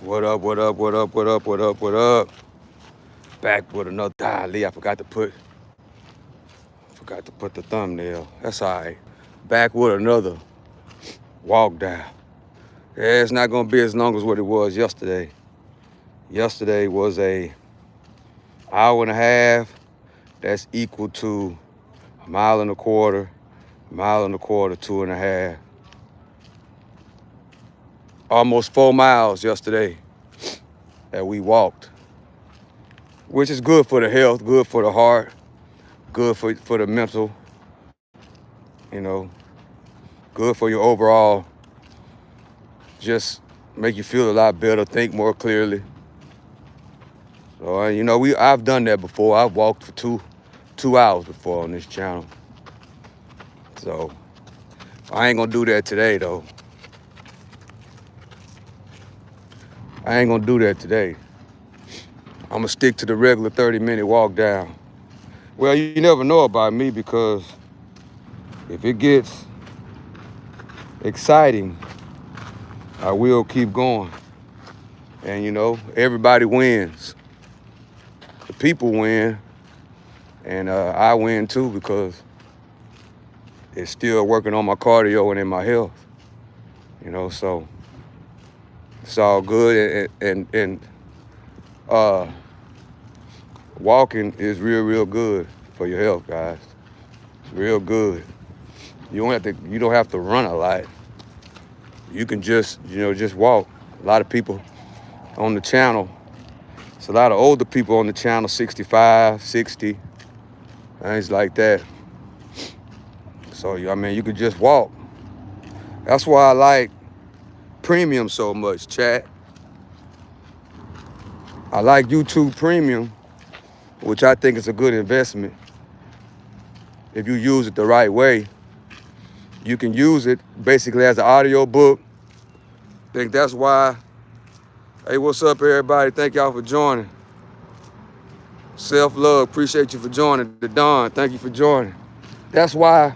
What up, what up, what up, what up, what up, what up? Back with another Lee, I forgot to put the thumbnail. That's all right. Back with another walk down. Yeah, it's not gonna be as long as what it was yesterday. Yesterday was a hour and a half. That's equal to a mile and a quarter, 2.5. Almost 4 miles yesterday that we walked, which is good for the health, good for the heart, good for the mental, you know, good for your overall, just make you feel a lot better, think more clearly. So, I've done that before. I've walked for two hours before on this channel. So I ain't gonna do that today though. I ain't gonna do that today. I'm gonna stick to the regular 30-minute walk down. Well, you never know about me, because if it gets exciting, I will keep going. And everybody wins. The people win, and I win too, because it's still working on my cardio and in my health. So it's all good, and walking is real good for your health, guys. It's real good. You don't have to run a lot. You can just walk. A lot of people on the channel, it's a lot of older people on the channel, 65, 60, things like that. So you could just walk. That's why I like Premium so much, chat. I like YouTube Premium, which I think is a good investment. If you use it the right way, you can use it basically as an audio book. I think that's why. Hey, what's up, everybody? Thank y'all for joining. Self-love, appreciate you for joining. The Dawn, thank you for joining. That's why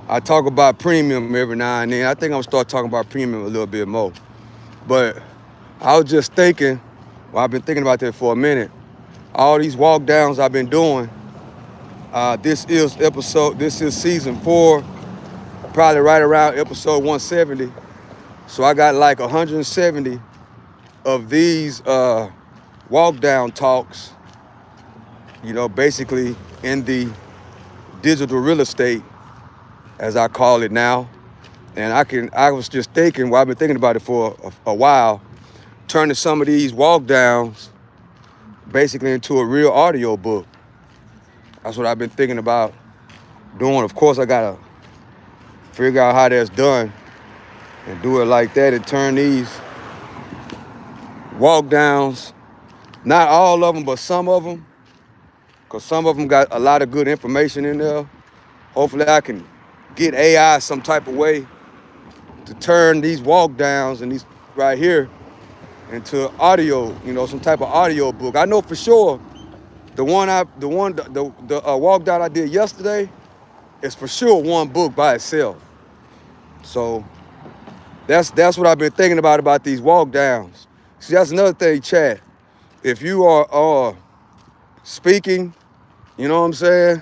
I talk about Premium every now and then. I think I'm gonna start talking about Premium a little bit more. But I was just thinking, I've been thinking about that for a minute. All these walk downs I've been doing. This is season 4, probably right around episode 170. So I got like 170 of these walk down talks, basically in the digital real estate, as I call it now. And I was just thinking, I've been thinking about it for a while, turning some of these walk downs basically into a real audio book. That's what I've been thinking about doing. Of course, I gotta figure out how that's done and do it like that, and turn these walk downs, not all of them, but some of them, because some of them got a lot of good information in there. Hopefully I can get AI some type of way to turn these walk downs and these right here into audio, some type of audio book. I know for sure the walk down I did yesterday is for sure one book by itself. So that's what I've been thinking about these walk downs. See, that's another thing, chat. If you are speaking, you know what I'm saying?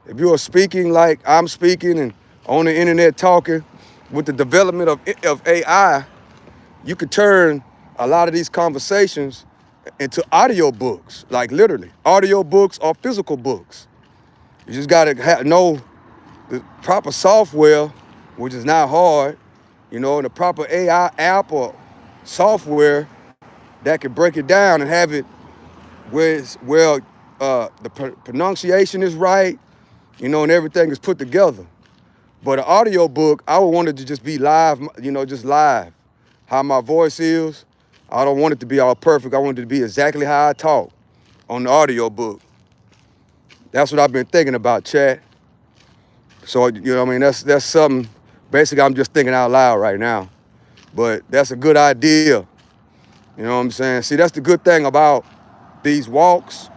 If you are speaking like I'm speaking and on the internet talking, with the development of AI, you could turn a lot of these conversations into audio books, like literally audio books or physical books. You just gotta know the proper software, which is not hard, and the proper AI app or software that can break it down and have it where the pronunciation is right, and everything is put together. But an audio book, I would want it to just be live, just live. How my voice is, I don't want it to be all perfect. I want it to be exactly how I talk on the audio book. That's what I've been thinking about, chat. So, that's something, basically I'm just thinking out loud right now. But that's a good idea. You know what I'm saying? See, that's the good thing about these walks.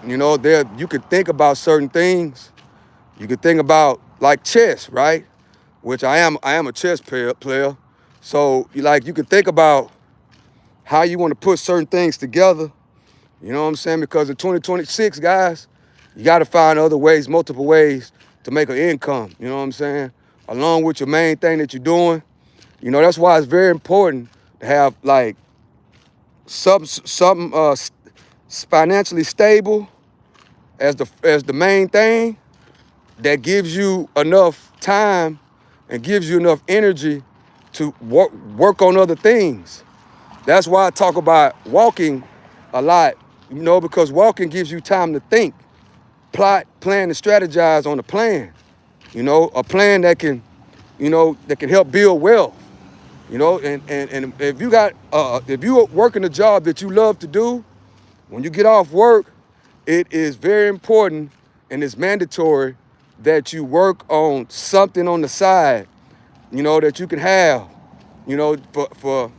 You could think about certain things. You could think about like chess, right? which I am a chess player. So you can think about how you want to put certain things together. You know what I'm saying? Because in 2026, guys, you got to find other ways, multiple ways to make an income. You know what I'm saying? Along with your main thing that you're doing. You know, that's why it's very important to have like something financially stable as the main thing that gives you enough time and gives you enough energy to work on other things. That's why I talk about walking a lot, you know, because walking gives you time to think, plot, plan, and strategize on a plan. You know, a plan that can, that can help build wealth. You know, and if you are working a job that you love to do, when you get off work, it is very important and it's mandatory that you work on something on the side, that you can have, for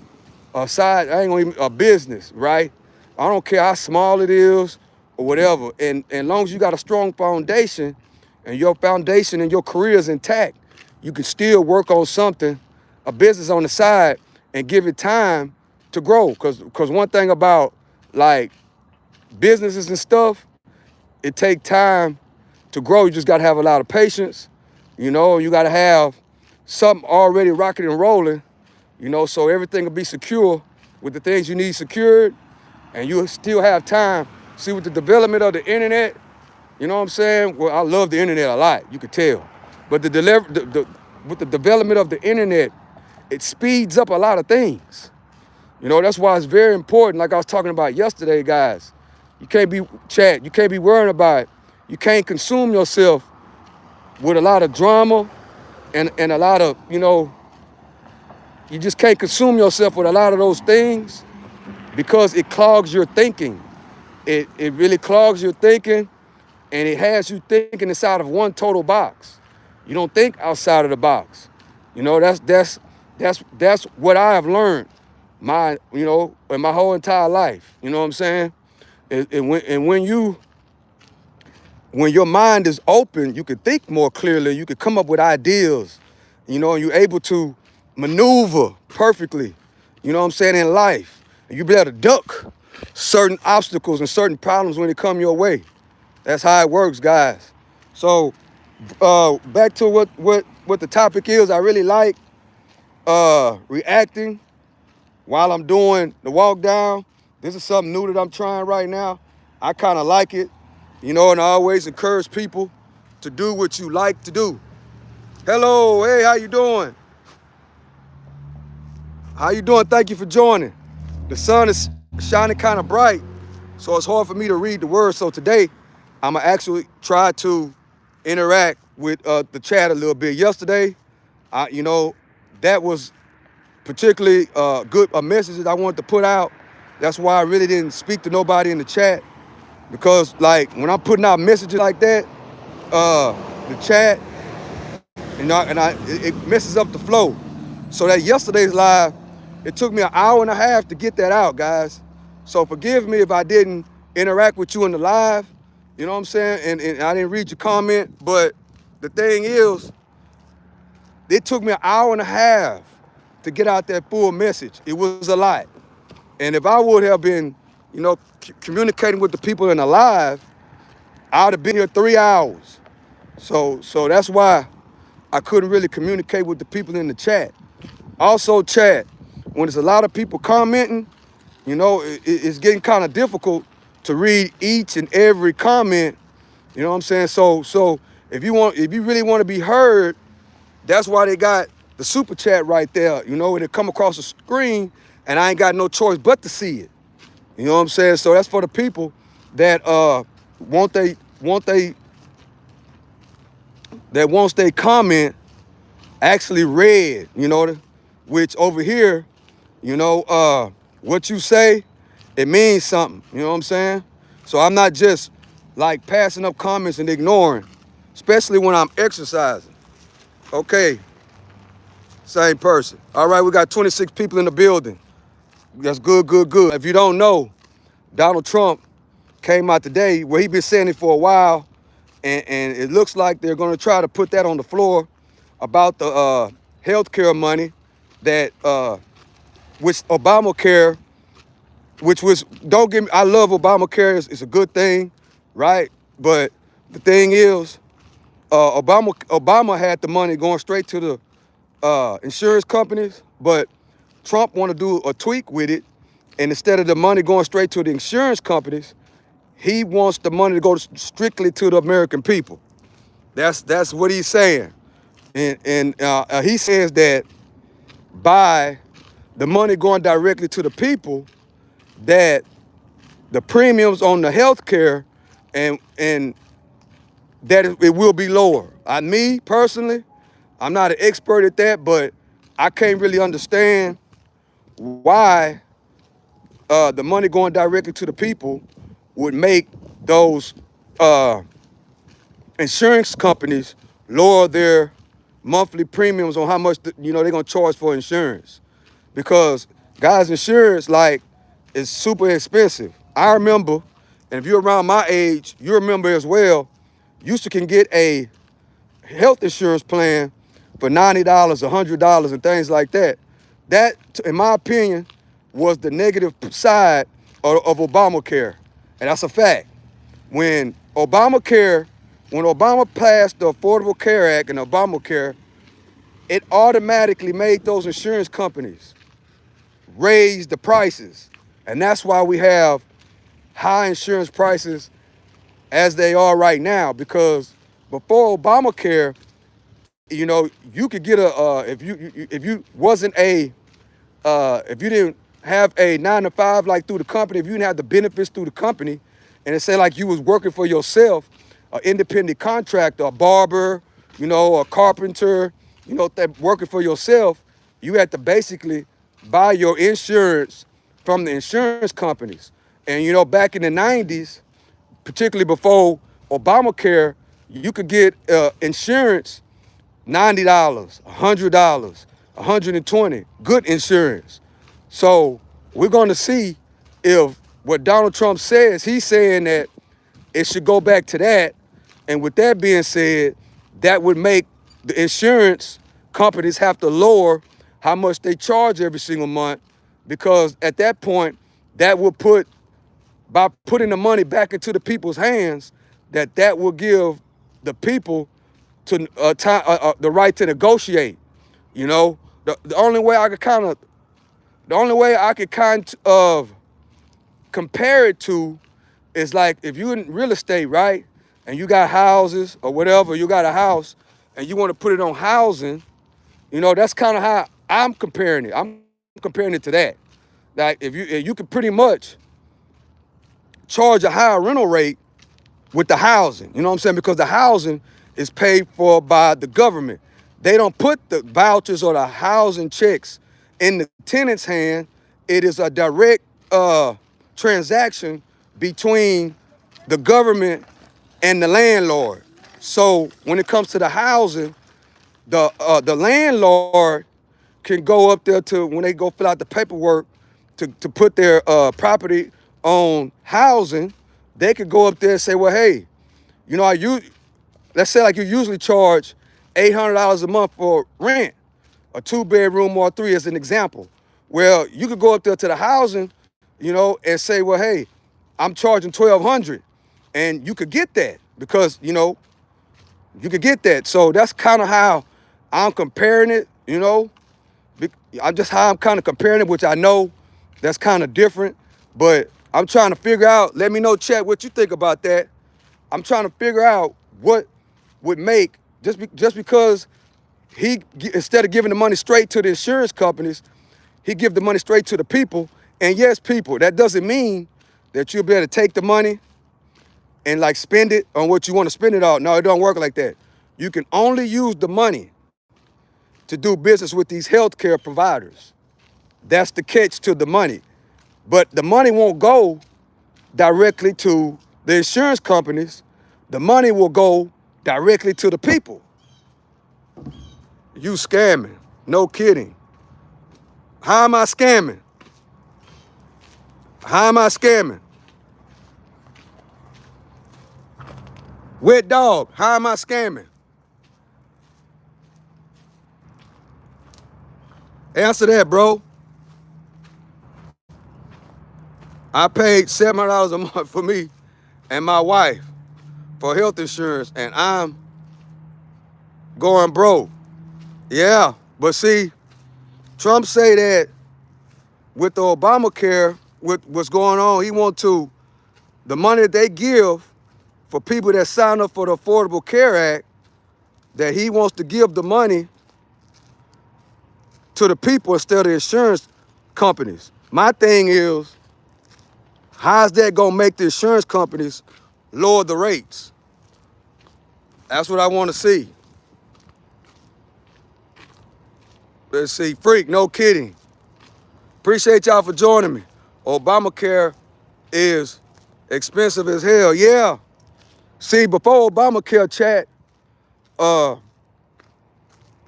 a side, I ain't gonna even, a business, right? I don't care how small it is or whatever. And as long as you got a strong foundation and your foundation and your career is intact, you can still work on something, a business on the side, and give it time to grow. Cause one thing about like businesses and stuff, it take time to grow. You just gotta have a lot of patience, you gotta have something already rocking and rolling, so everything will be secure with the things you need secured, and you still have time. See, with the development of the internet, you know what I'm saying? Well, I love the internet a lot, you could tell. But with the development of the internet, it speeds up a lot of things. That's why it's very important, like I was talking about yesterday, guys. You can't be worrying about it. You can't consume yourself with a lot of drama and a lot of, you just can't consume yourself with a lot of those things because it clogs your thinking. It really clogs your thinking, and it has you thinking inside of one total box. You don't think outside of the box. That's what I have learned in my whole entire life. You know what I'm saying? And when your mind is open, you can think more clearly. You can come up with ideas, and you're able to maneuver perfectly, you know what I'm saying, in life. And you be able to duck certain obstacles and certain problems when they come your way. That's how it works, guys. So back to what the topic is, I really like reacting while I'm doing the walk down. This is something new that I'm trying right now. I kind of like it, and I always encourage people to do what you like to do. Hello, hey, how you doing? How you doing? Thank you for joining. The sun is shining kind of bright, so it's hard for me to read the words. So today, I'm gonna actually try to interact with the chat a little bit. Yesterday, that was particularly good a message that I wanted to put out. That's why I really didn't speak to nobody in the chat, because like when I'm putting out messages like that, the chat, it messes up the flow. So that yesterday's live, it took me an hour and a half to get that out, guys. So forgive me if I didn't interact with you in the live, you know what I'm saying? And I didn't read your comment, but the thing is, it took me an hour and a half to get out that full message. It was a lot. And if I would have been, communicating with the people in the live, I'd have been here 3 hours. So that's why I couldn't really communicate with the people in the chat. Also, chat, when there's a lot of people commenting, it's getting kind of difficult to read each and every comment. You know what I'm saying? So if you really want to be heard, that's why they got the super chat right there. And it come across the screen, and I ain't got no choice but to see it. You know what I'm saying? So that's for the people that wants they comment actually read, which over here, what you say, it means something, you know what I'm saying? So I'm not just like passing up comments and ignoring, especially when I'm exercising. Okay, same person. All right, we got 26 people in the building. That's good, good, good. If you don't know, Donald Trump came out today, he been saying it for a while, and it looks like they're gonna try to put that on the floor about the healthcare money that which Obamacare, which was, don't get me, I love Obamacare, it's a good thing, right? But the thing is, Obama had the money going straight to the insurance companies, but Trump want to do a tweak with it, and instead of the money going straight to the insurance companies, he wants the money to go strictly to the American people. That's what he's saying, and he says that by the money going directly to the people, that the premiums on the health care and that it will be lower. Me personally, I'm not an expert at that, but I can't really understand why the money going directly to the people would make those uh, insurance companies lower their monthly premiums on how much they're gonna charge for insurance, because guys, insurance like is super expensive. I remember, and if you're around my age, you remember as well. You can get a health insurance plan for $90, $100, and things like that. That, in my opinion, was the negative side of Obamacare, and that's a fact. When Obamacare, when Obama passed the Affordable Care Act and Obamacare, it automatically made those insurance companies raise the prices, and that's why we have high insurance prices as they are right now. Because before Obamacare, you could get if you wasn't a if you didn't have a 9 to 5 like through the company, if you didn't have the benefits through the company, and it say like you was working for yourself, an independent contractor, a barber, a carpenter, that working for yourself, you had to basically buy your insurance from the insurance companies. And back in the 90s, particularly before Obamacare, you could get insurance $90, $100, 120, good insurance. So we're going to see if what Donald Trump says, he's saying that it should go back to that. And with that being said, that would make the insurance companies have to lower how much they charge every single month, because at that point, that will by putting the money back into the people's hands, that will give the people to the right to negotiate. The only way I could kind of compare it to is like if you're in real estate, right? And you got houses or whatever, you got a house and you want to put it on housing, that's kind of how I'm comparing it. I'm comparing it to that. Like if you could pretty much charge a higher rental rate with the housing, you know what I'm saying? Because the housing is paid for by the government. They don't put the vouchers or the housing checks in the tenant's hand. It is a direct transaction between the government and the landlord. So when it comes to the housing, the landlord can go up there to, when they go fill out the paperwork to put their property on housing, they could go up there and say, well, hey, let's say like you usually charge $800 a month for rent, a 2-bedroom or 3 as an example. Well, you could go up there to the housing, and say, well, hey, I'm charging $1,200, and you could get that because, you could get that. So that's kind of how I'm comparing it, I'm just how I'm kind of comparing it, which I know that's kind of different, but I'm trying to figure out, let me know, chat, what you think about that. I'm trying to figure out what would make, just because instead of giving the money straight to the insurance companies, he give the money straight to the people. And yes, people, that doesn't mean that you'll be able to take the money and like spend it on what you want to spend it on. No, it don't work like that. You can only use the money to do business with these healthcare providers. That's the catch to the money. But the money won't go directly to the insurance companies. The money will go directly to the people. You scamming. No kidding. How am I scamming? How am I scamming? Wet dog, how am I scamming? Answer that, bro. I paid $700 a month for me and my wife for health insurance, and I'm going broke. Yeah, but see, Trump say that with the Obamacare, with what's going on, he want to, the money that they give for people that sign up for the Affordable Care Act, that he wants to give the money to the people instead of the insurance companies. My thing is, how's that gonna make the insurance companies lower the rates? That's what I want to see. Let's see, Freak, no kidding. Appreciate y'all for joining me. Obamacare is expensive as hell. Yeah. See, before Obamacare, chat,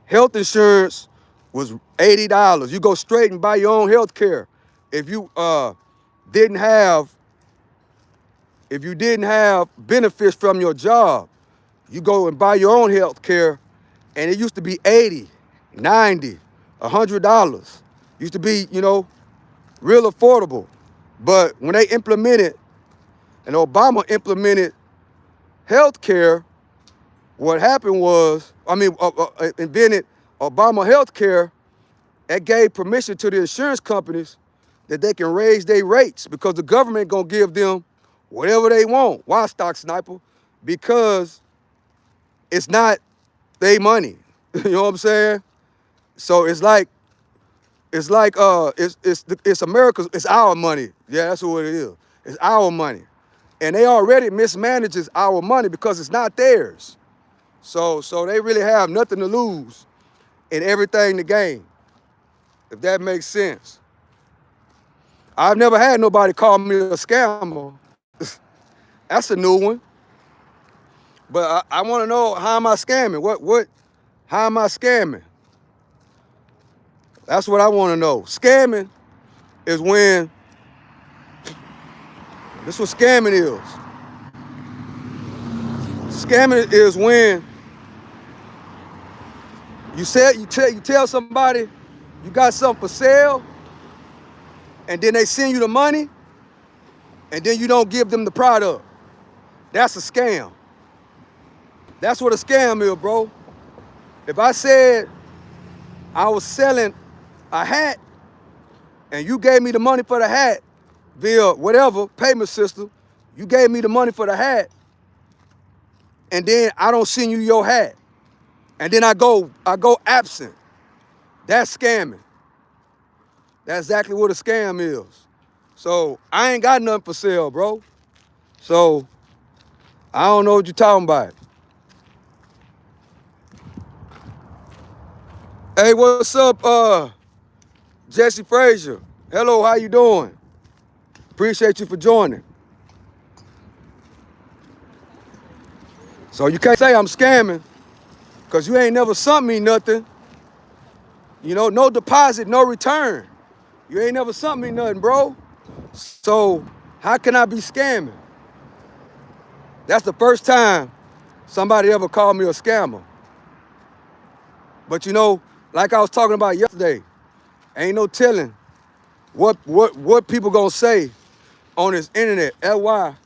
health insurance was $80. You go straight and buy your own health care. If you didn't have, if you didn't have benefits from your job, you go and buy your own health care, and it used to be $80, $90, $100. Used to be, you know, real affordable. But when they implemented, and Obama implemented health care, what happened was, invented Obama health care, that gave permission to the insurance companies that they can raise their rates because the government gonna give them whatever they want. Why, Stock Sniper? Because it's not their money. You know what I'm saying? So it's America's, it's our money. Yeah, that's what it is. It's our money. And they already mismanages our money because it's not theirs. So they really have nothing to lose and everything to gain, if that makes sense. I've never had nobody call me a scammer. That's a new one. But I want to know, how am I scamming? How am I scamming? That's what I want to know. Scamming is when, this is what scamming is. Scamming is when you tell somebody you got something for sale, and then they send you the money, and then you don't give them the product. That's a scam. That's what a scam is, bro. If I said I was selling a hat and you gave me the money for the hat via whatever payment system, you gave me the money for the hat, and then I don't send you your hat, and then I go absent, that's scamming. That's exactly what a scam is. So I ain't got nothing for sale, bro. So I don't know what you're talking about. Hey, what's up, Jesse Frazier? Hello, how you doing? Appreciate you for joining. So you can't say I'm scamming, because you ain't never sent me nothing. You know, no deposit, no return. You ain't never sent me nothing, bro. So how can I be scamming? That's the first time somebody ever called me a scammer. But you know, like I was talking about yesterday, ain't no telling what people gonna say on this internet. That's why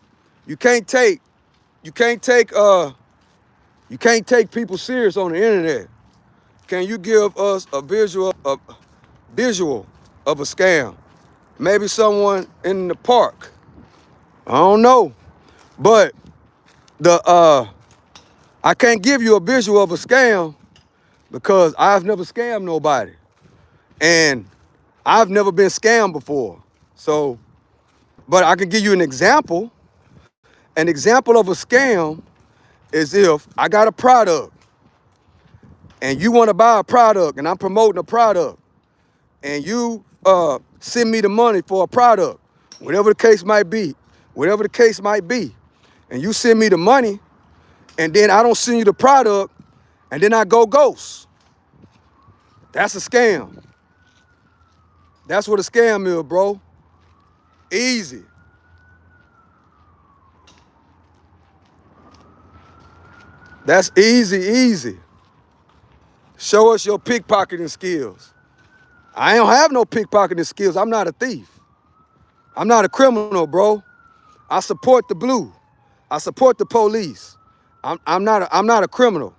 you can't take people serious on the internet. Can you give us a visual of a scam? Maybe someone in the park. I don't know. But I can't give you a visual of a scam because I've never scammed nobody. And I've never been scammed before. So, but I can give you an example. An example of a scam is if I got a product and you want to buy a product and I'm promoting a product and you send me the money for a product, whatever the case might be, and you send me the money and then I don't send you the product and then I go ghost. That's a scam. That's what a scam is, bro. Easy. That's easy. Show us your pickpocketing skills. I don't have no pickpocketing skills. I'm not a thief. I'm not a criminal, bro. I support the blue. I support the police. I'm not a criminal.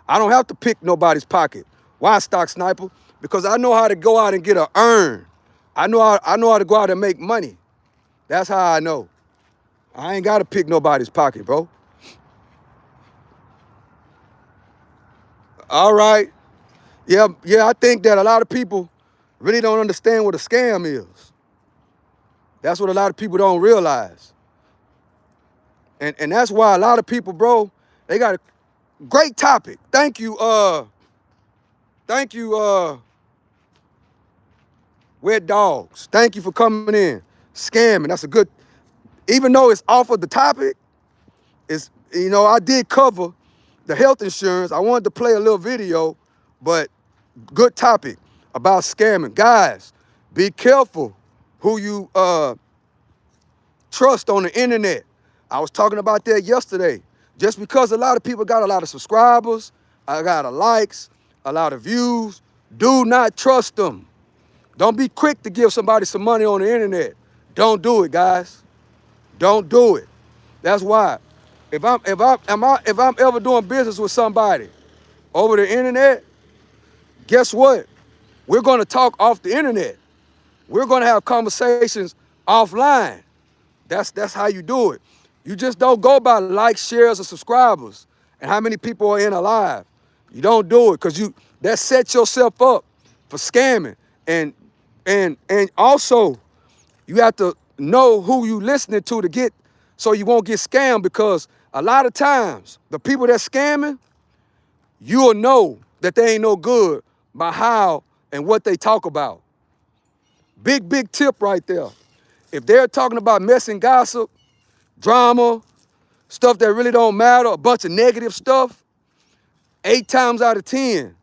I don't have to pick nobody's pocket. Why, Stock Sniper? Because I know how to go out and get a earn. I know how to go out and make money. That's how I know. I ain't got to pick nobody's pocket, bro. All right. Yeah, I think that a lot of people really don't understand what a scam is. That's what a lot of people don't realize. And that's why a lot of people, bro, they got a great topic. Thank you, Wet Dogs. Thank you for coming in. Scamming. That's a good, even though it's off of the topic, it's, I did cover the health insurance. I wanted to play a little video, but good topic about scamming. Guys, be careful who you trust on the internet. I was talking about that yesterday. Just because a lot of people got a lot of subscribers, I got a likes, a lot of views, do not trust them. Don't be quick to give somebody some money on the internet. Don't do it, guys. Don't do it. That's why. If I'm ever doing business with somebody over the internet, guess what? We're going to talk off the internet. We're going to have conversations offline. That's how you do it. You just don't go by likes, shares, or subscribers and how many people are in alive. You don't do it because that sets yourself up for scamming. And also you have to know who you listening to get so you won't get scammed, because a lot of times the people that's scamming, you'll know that they ain't no good by how and what they talk about. Big tip right there. If they're talking about mess and gossip, drama, stuff that really don't matter, a bunch of negative stuff, 8 times out of 10,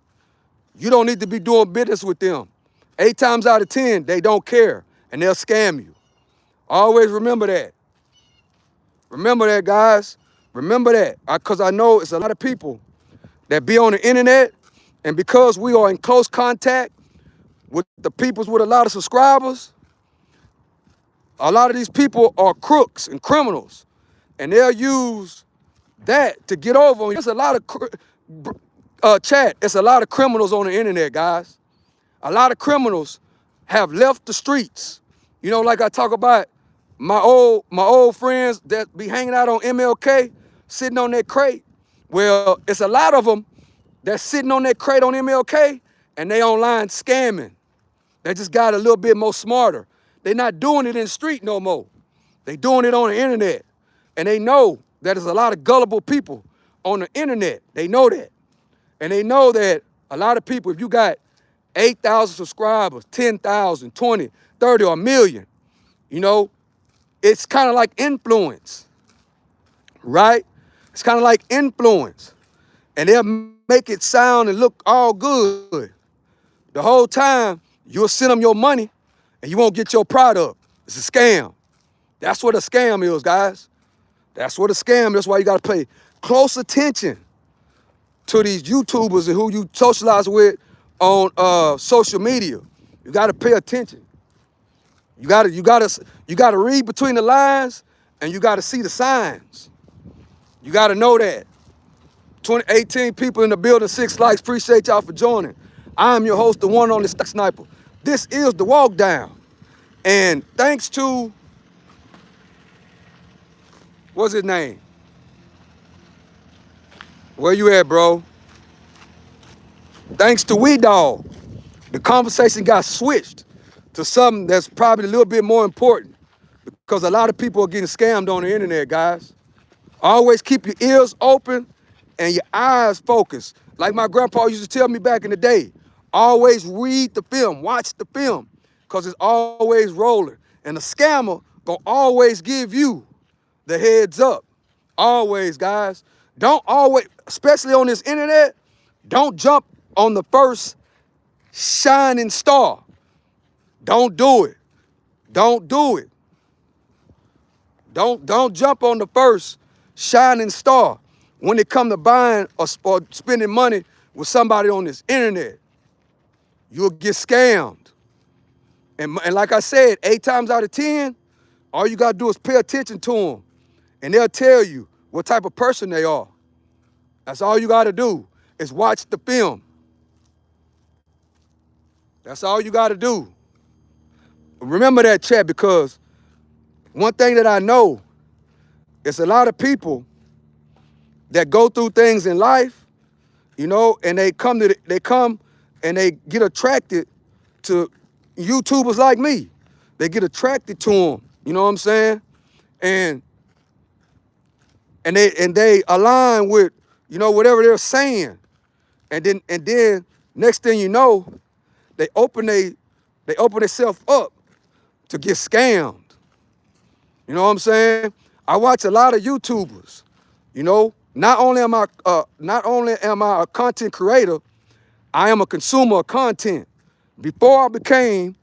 you don't need to be doing business with them. 8 times out of 10, they don't care and they'll scam you. Always remember that. Remember that, guys. Remember that, because I know it's a lot of people that be on the internet, and because we are in close contact with the peoples with a lot of subscribers, a lot of these people are crooks and criminals, and they'll use that to get over on you. There's a lot of chat. It's a lot of criminals on the internet, guys. A lot of criminals have left the streets. Like I talk about my old friends that be hanging out on MLK, sitting on that crate. Well, it's a lot of them that's sitting on that crate on MLK and they online scamming. They just got a little bit more smarter. They're not doing it in the street no more. They doing it on the internet. And they know that there's a lot of gullible people on the internet. They know that. And they know that a lot of people, if you got 8,000 subscribers, 10,000, 20, 30, or a million, it's kind of like influence, right? It's kind of like influence. And they'll make it sound and look all good. The whole time, you'll send them your money and you won't get your product. It's a scam. That's what a scam is, guys. That's what a scam is. That's why you got to pay close attention to these YouTubers and who you socialize with on social media. You got to pay attention. You got to read between the lines, and you got to see the signs. You got to know that. 18 people in the building, 6 likes. Appreciate y'all for joining. I'm your host, the one on the Stock Sniper. This is the Walk Down. And thanks to, what's his name? Where you at, bro? Thanks to Webull, the conversation got switched to something that's probably a little bit more important, because a lot of people are getting scammed on the internet, guys. Always keep your ears open and your eyes focused. Like my grandpa used to tell me back in the day, always read the film, watch the film, because it's always rolling. And the scammer gonna always give you the heads up. Always, guys. Don't always, especially on this internet, don't jump on the first shining star. Don't do it. Don't do it. Don't jump on the first shining star when it comes to buying or spending money with somebody on this internet. You'll get scammed. And like I said, 8 times out of 10, all you gotta do is pay attention to them, and they'll tell you what type of person they are. That's all you gotta do is watch the film. That's all you gotta do. Remember that, chat, because one thing that I know is a lot of people that go through things in life, and they come and they get attracted to YouTubers like me. They get attracted to them. You know what I'm saying? And they align with whatever they're saying, and then next thing you know, they open themselves up to get scammed. You know what I'm saying? I watch a lot of YouTubers. Not only am I a content creator, I am a consumer of content. Before I became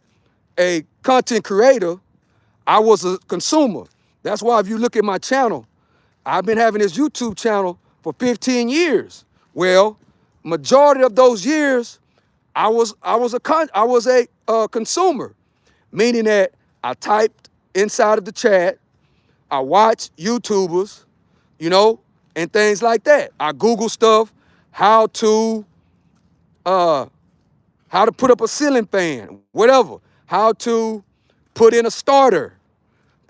a content creator, I was a consumer. That's why if you look at my channel, I've been having this YouTube channel for 15 years. Well, majority of those years, I was a consumer, meaning that I typed inside of the chat, I watched YouTubers, and things like that. I Google stuff, how to put up a ceiling fan, whatever, how to put in a starter,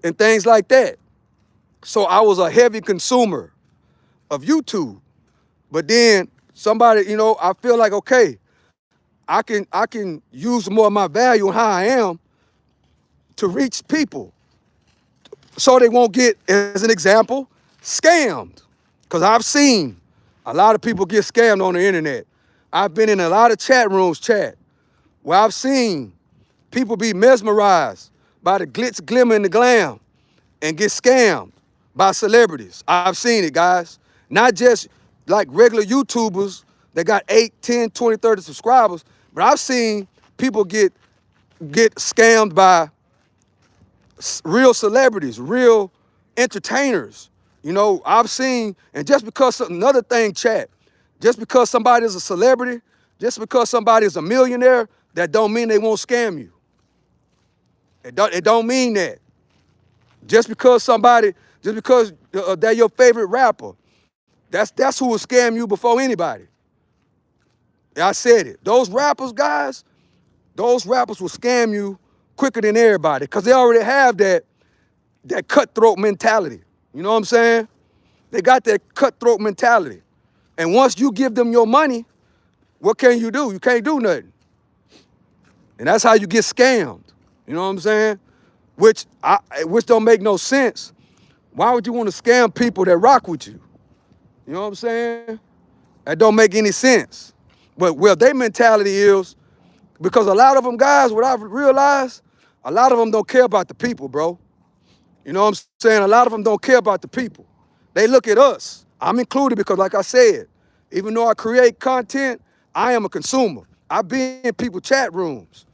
and things like that. So I was a heavy consumer of YouTube. But then somebody, I feel like, okay, I can use more of my value and how I am to reach people so they won't get, as an example, scammed. Because I've seen a lot of people get scammed on the internet. I've been in a lot of chat rooms, where I've seen people be mesmerized by the glitz, glimmer, and the glam and get scammed by celebrities. I've seen it, guys. Not just like regular YouTubers that got 8, 10, 20, 30 subscribers, but I've seen people get scammed by real celebrities, real entertainers. I've seen, and just because another thing, chat, just because somebody is a celebrity, just because somebody is a millionaire, that don't mean they won't scam you. It don't mean that. Just because they're your favorite rapper, that's who will scam you before anybody. I said it. Those rappers, guys, those rappers will scam you quicker than everybody because they already have that cutthroat mentality. You know what I'm saying? They got that cutthroat mentality. And once you give them your money, what can you do? You can't do nothing. And that's how you get scammed. You know what I'm saying? Which don't make no sense. Why would you want to scam people that rock with you? You know what I'm saying? That don't make any sense. But their mentality is, because a lot of them guys, what I've realized, a lot of them don't care about the people, bro. You know what I'm saying? A lot of them don't care about the people. They look at us. I'm included because, like I said, even though I create content, I am a consumer. I be in people's chat rooms.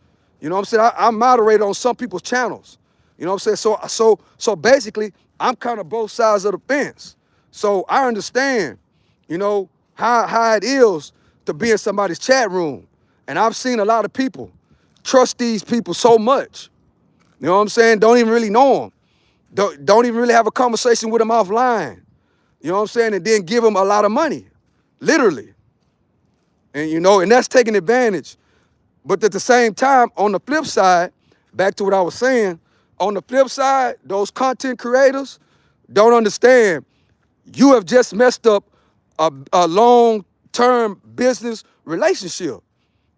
You know what I'm saying? I moderate on some people's channels. You know what I'm saying? So basically, I'm kind of both sides of the fence. So I understand, how it is to be in somebody's chat room. And I've seen a lot of people trust these people so much. You know what I'm saying? Don't even really know them. Don't even really have a conversation with them offline. You know what I'm saying? And then give them a lot of money, literally. And and that's taking advantage. But at the same time, on the flip side, back to what I was saying, on the flip side, those content creators don't understand. You have just messed up a long-term business relationship.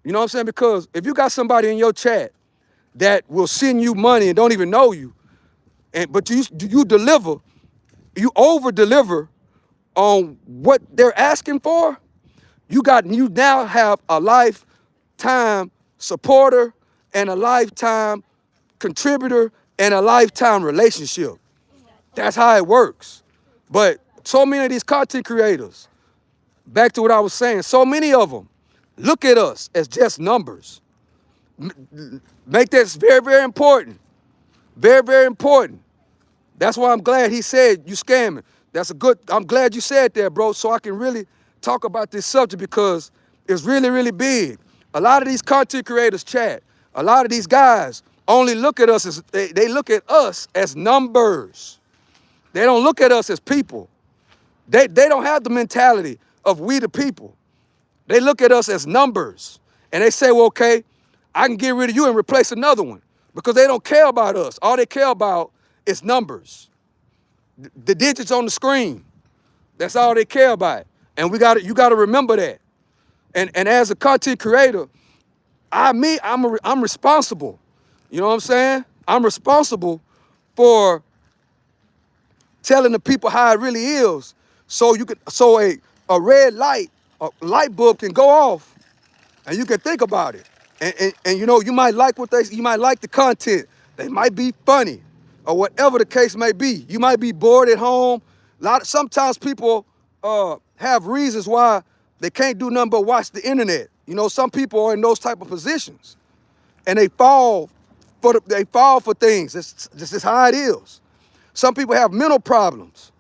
You know what I'm saying? Because if you got somebody in your chat that will send you money and don't even know you, but you over-deliver on what they're asking for, you now have a lifetime supporter and a lifetime contributor and a lifetime relationship. That's how it works. But so many of these content creators, back to what I was saying, so many of them look at us as just numbers. Make that very, very important. Very, very important. That's why I'm glad he said you scamming. I'm glad you said that, bro, so I can really talk about this subject because it's really, really big. A lot of these content creators, chat, a lot of these guys only look at us as, they look at us as numbers. They don't look at us as people. They don't have the mentality of we the people. They look at us as numbers. And they say, well, okay, I can get rid of you and replace another one. Because they don't care about us. All they care about is numbers. The digits on the screen. That's all they care about. And you gotta remember that. And as a content creator, I'm responsible. You know what I'm saying? I'm responsible for telling the people how it really is. So a red light, a light bulb can go off and you can think about it. And you know, you might like you might like the content. They might be funny or whatever the case may be. You might be bored at home. Sometimes people have reasons why they can't do nothing but watch the internet. You know, some people are in those type of positions and they fall for things. This is how it is. Some people have mental problems,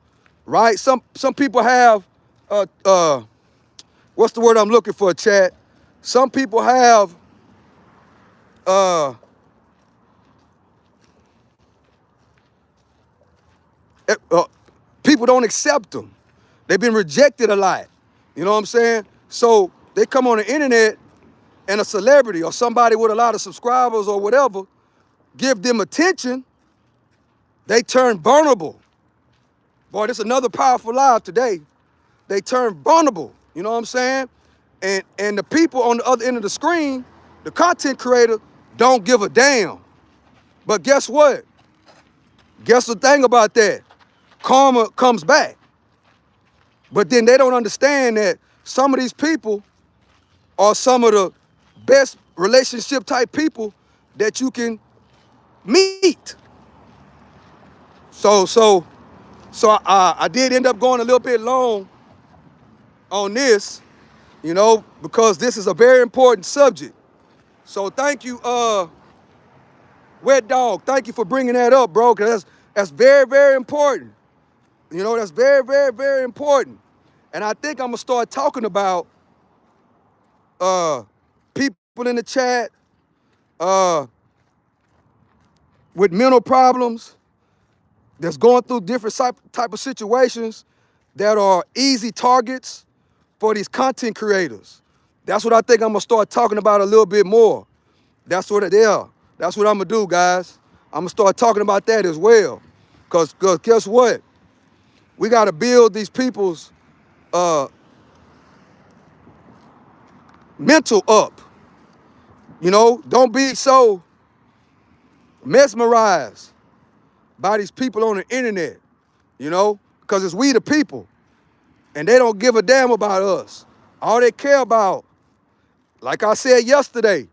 right? Some people have what's the word I'm looking for, chat? Some people have people don't accept them. They've been rejected a lot. You know what I'm saying? So they come on the internet and a celebrity or somebody with a lot of subscribers or whatever give them attention, they turn vulnerable. Boy, this is another powerful live today. They turn vulnerable. You know what I'm saying? And the people on the other end of the screen, the content creator, don't give a damn. But guess what? Guess the thing about that? Karma comes back. But then they don't understand that some of these people are some of the best relationship type people that you can meet. So I did end up going a little bit long on this, you know, because this is a very important subject. So thank you, Wet Dog. Thank you for bringing that up, bro, because that's very, very important. You know, that's very, very, very important. And I think I'm going to start talking about people in the chat with mental problems that's going through different type of situations that are easy targets for these content creators. That's what I think I'm going to start talking about a little bit more. That's what That's what I'm going to do, guys. I'm going to start talking about that as well. Because guess what? We got to build these people's mental up. You know, don't be so mesmerized by these people on the internet, you know, because it's we the people. And they don't give a damn about us. All they care about, like I said yesterday,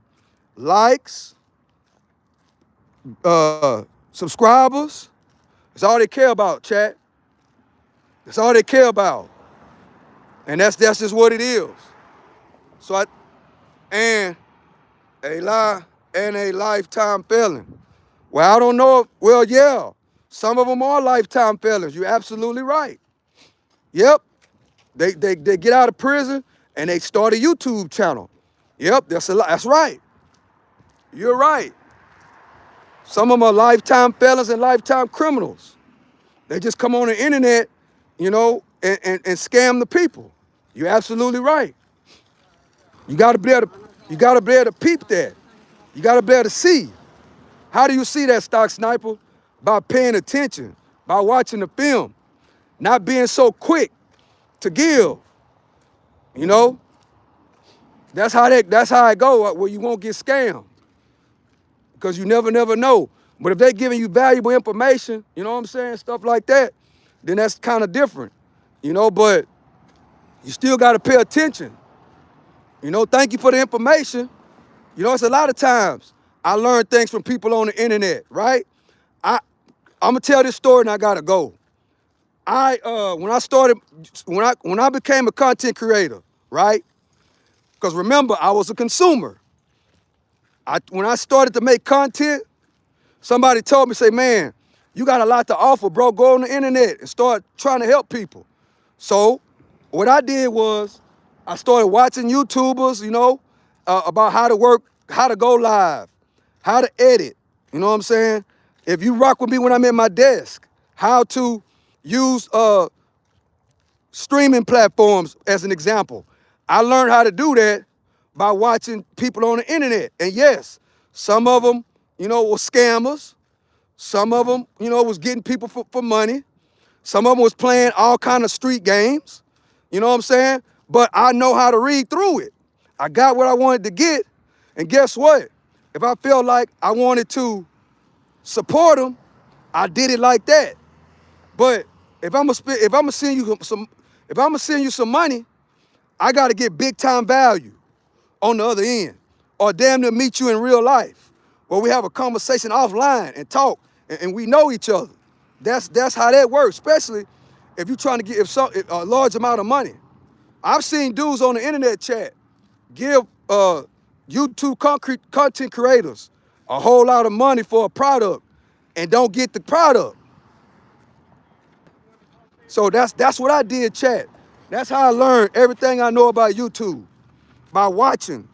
likes, subscribers. That's all they care about, chat. That's all they care about. And that's just what it is. So and a lifetime felon. Well, I don't know. Well, yeah, some of them are lifetime felons. You're absolutely right. Yep. They get out of prison and they start a YouTube channel. Yep, that's right. You're right. Some of them are lifetime felons and lifetime criminals. They just come on the internet, you know, and scam the people. You're absolutely right. You gotta be able to peep that. You gotta be able to see. How do you see that, Stock Sniper? By paying attention, by watching the film, not being so quick to give. You know? That's how it go, where you won't get scammed. Because you never know. But if they're giving you valuable information, you know what I'm saying, stuff like that, then that's kind of different. You know, but you still got to pay attention. You know, thank you for the information. You know, it's a lot of times I learn things from people on the internet, right? I'm gonna tell this story and I gotta go. When I became a content creator, right? Because remember, I was a consumer. When I started to make content, somebody told me, say, man, you got a lot to offer, bro. Go on the internet and start trying to help people. So what I did was I started watching YouTubers, you know, about how to work, how to go live, how to edit, You know what I'm saying? If you rock with me when I'm at my desk, how to use streaming platforms as an example. I learned how to do that by watching people on the internet. And yes, some of them, were scammers. Some of them, was getting people for money. Some of them was playing all kind of street games. You know what I'm saying? But I know how to read through it. I got what I wanted to get. And guess what? If I felt like I wanted to support them, I did it like that. But if I'm gonna send you some money, I gotta get big time value on the other end, or damn near meet you in real life, where we have a conversation offline and talk, and we know each other. That's how that works, especially if you're trying to get a large amount of money. I've seen dudes on the internet chat give YouTube content creators a whole lot of money for a product and don't get the product. So that's what I did, chat. That's how I learned everything I know about YouTube, by watching.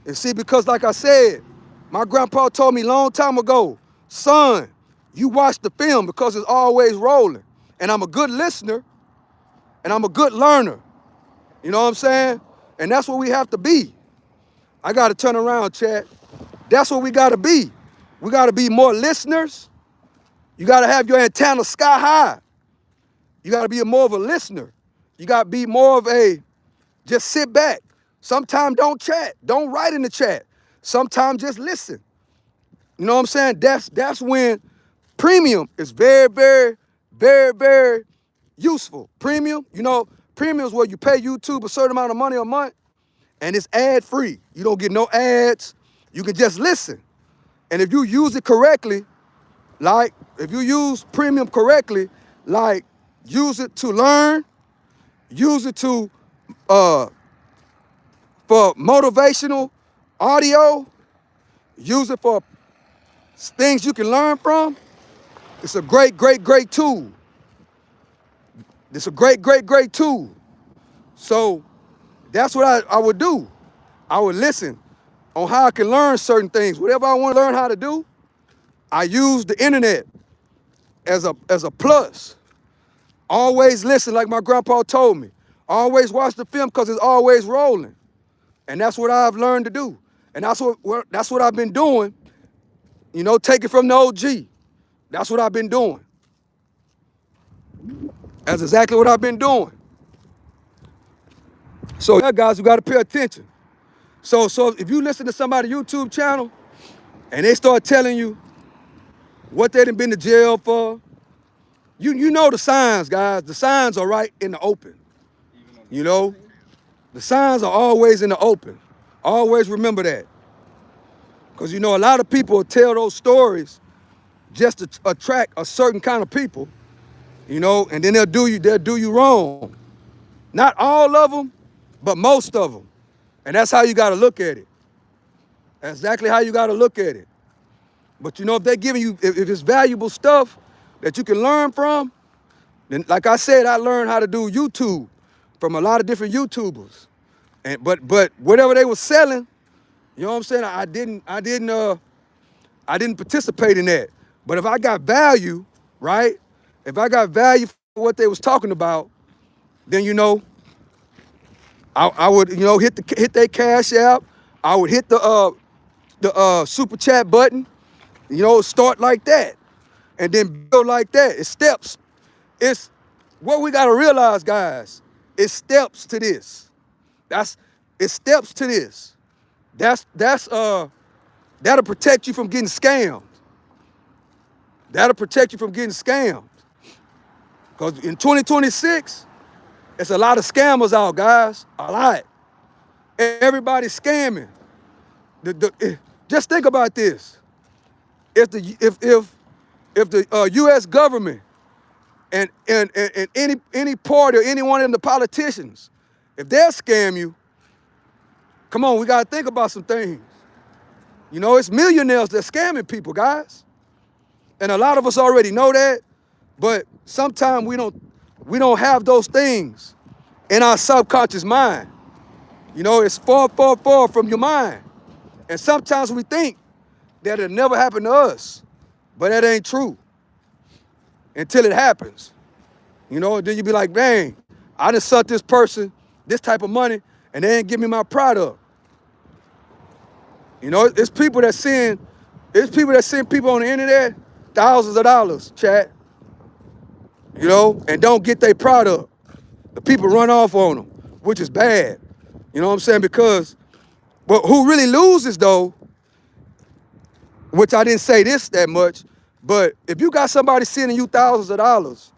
And see, because like I said, my grandpa told me a long time ago, son, you watch the film because it's always rolling. And I'm a good listener, and I'm a good learner. You know what I'm saying? And that's what we have to be. I got to turn around, chat. That's what we got to be. We got to be more listeners. You got to have your antenna sky high. You got to be more of a listener. You got to be more of a, just sit back. Sometimes don't chat. Don't write in the chat. Sometimes just listen. You know what I'm saying? That's when premium is very, very, very, very useful. Premium, premium is where you pay YouTube a certain amount of money a month, and it's ad free. You don't get no ads. You can just listen. And if you use it correctly, like if you use premium correctly, like use it to learn, use it to for motivational audio, use it for things you can learn from. It's a great, great, great tool. It's a great, great, great tool. So that's what I would do. I would listen on how I can learn certain things. Whatever I want to learn how to do, I use the internet as a plus. Always listen, like my grandpa told me. Always watch the film because it's always rolling. And that's what I've learned to do. And that's what I've been doing. Take it from the OG. That's what I've been doing. That's exactly what I've been doing. So yeah, guys, we got to pay attention. So if you listen to somebody's YouTube channel and they start telling you what they done been to jail for, you know the signs, guys. The signs are right in the open. The signs are always in the open. Always remember that. Because a lot of people tell those stories just to attract a certain kind of people, and then they'll do you wrong. Not all of them, but most of them. And that's how you got to look at it. That's exactly how you got to look at it. But if they're giving you, if it's valuable stuff that you can learn from, then like I said, I learned how to do YouTube from a lot of different YouTubers. But whatever they were selling, you know what I'm saying? I didn't participate in that. But if I got value, right? If I got value for what they was talking about, then I would hit their Cash App. I would hit the super chat button. Start like that, and then build like that. It's steps. It's what we gotta realize, guys. It's steps to this. It's steps to this. That'll protect you from getting scammed. That'll protect you from getting scammed. Because in 2026, it's a lot of scammers out, guys. A lot. Everybody's scamming. Just think about this. If the U.S. government and any party or any one of the politicians, if they'll scam you, come on, we gotta think about some things. It's millionaires that scamming people, guys. And a lot of us already know that, but sometimes we don't have those things in our subconscious mind. It's far, far, far from your mind. And sometimes we think that it'll never happen to us. But that ain't true until it happens. You know, and then you be like, dang, I just sucked this person this type of money and they ain't give me my product. You know, it's people that send people on the internet thousands of dollars, chat, you know, and don't get their product. The people run off on them, which is bad. You know what I'm saying? Because, but who really loses though, which I didn't say this that much, but if you got somebody sending you thousands of dollars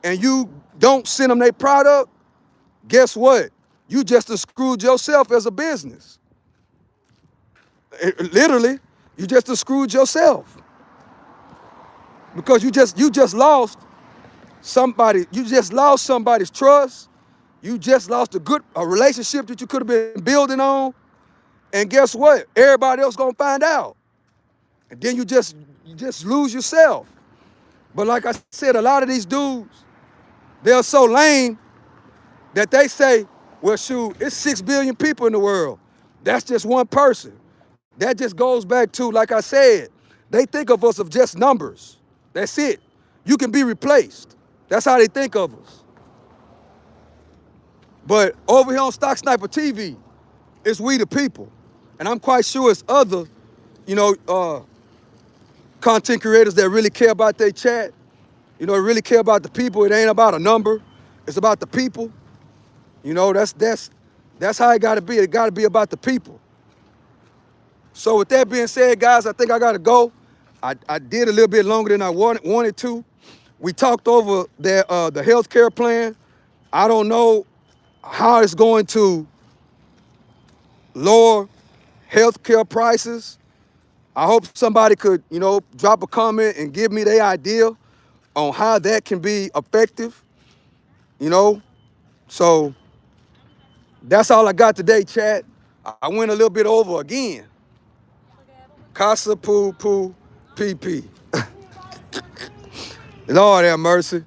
and you don't send them their product, guess what? You just screwed yourself as a business. Literally, you just screwed yourself. Because you just lost somebody, you just lost somebody's trust. You just lost a relationship that you could have been building on. And guess what? Everybody else gonna find out. And then you just lose yourself. But like I said, a lot of these dudes, they're so lame that they say, well, shoot, it's 6 billion people in the world. That's just one person. That just goes back to, like I said, they think of us of just numbers. That's it. You can be replaced. That's how they think of us. But over here on Stock Sniper TV, it's we the people. And I'm quite sure it's other, you know, content creators that really care about their chat. You know, really care about the people. It ain't about a number. It's about the people. You know, that's how it gotta be. It gotta be about the people. So with that being said, guys, I think I gotta go. I did a little bit longer than I wanted to. We talked over the healthcare plan. I don't know how it's going to lower healthcare prices. I hope somebody could, you know, drop a comment and give me their idea on how that can be effective, you know. So that's all I got today, chat. I went a little bit over again. Casa poo poo pee pee. Lord have mercy.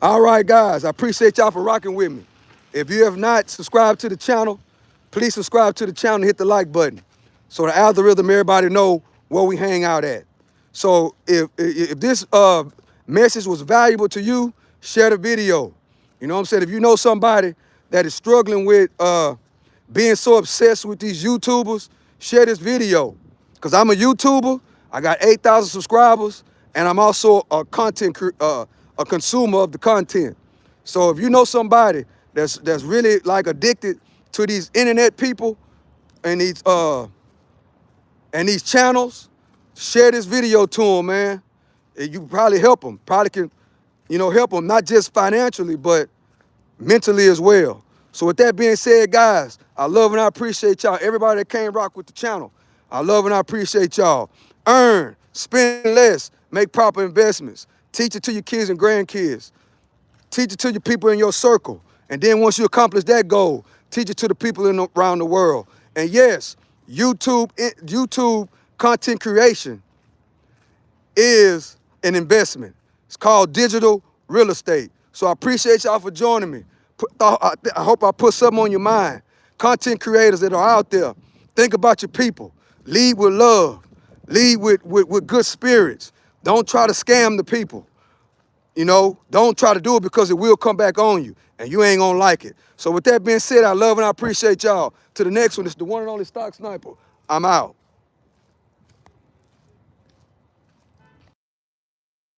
All right, guys, I appreciate y'all for rocking with me. If you have not subscribed to the channel, please subscribe to the channel and hit the like button so the algorithm, everybody know where we hang out at. So if this message was valuable to you, share the video. You know what I'm saying? If you know somebody that is struggling with being so obsessed with these YouTubers, share this video. Because I'm a YouTuber, I got 8,000 subscribers, and I'm also a consumer of the content. So if you know somebody that's really like addicted to these internet people and these channels, share this video to them, man. And you probably help them. Probably can, you know, help them not just financially, but mentally as well. So with that being said, guys, I love and I appreciate y'all. Everybody that came rock with the channel, I love and I appreciate y'all. Earn, spend less, make proper investments. Teach it to your kids and grandkids. Teach it to your people in your circle. And then once you accomplish that goal, teach it to the people around the world. And yes, YouTube content creation is an investment. It's called digital real estate. So I appreciate y'all for joining me. I hope I put something on your mind. Content creators that are out there, think about your people. Lead with love. Lead with good spirits. Don't try to scam the people. You know, don't try to do it because it will come back on you and you ain't gonna like it. So with that being said, I love and I appreciate y'all. To the next one, it's the one and only Stock Sniper. I'm out.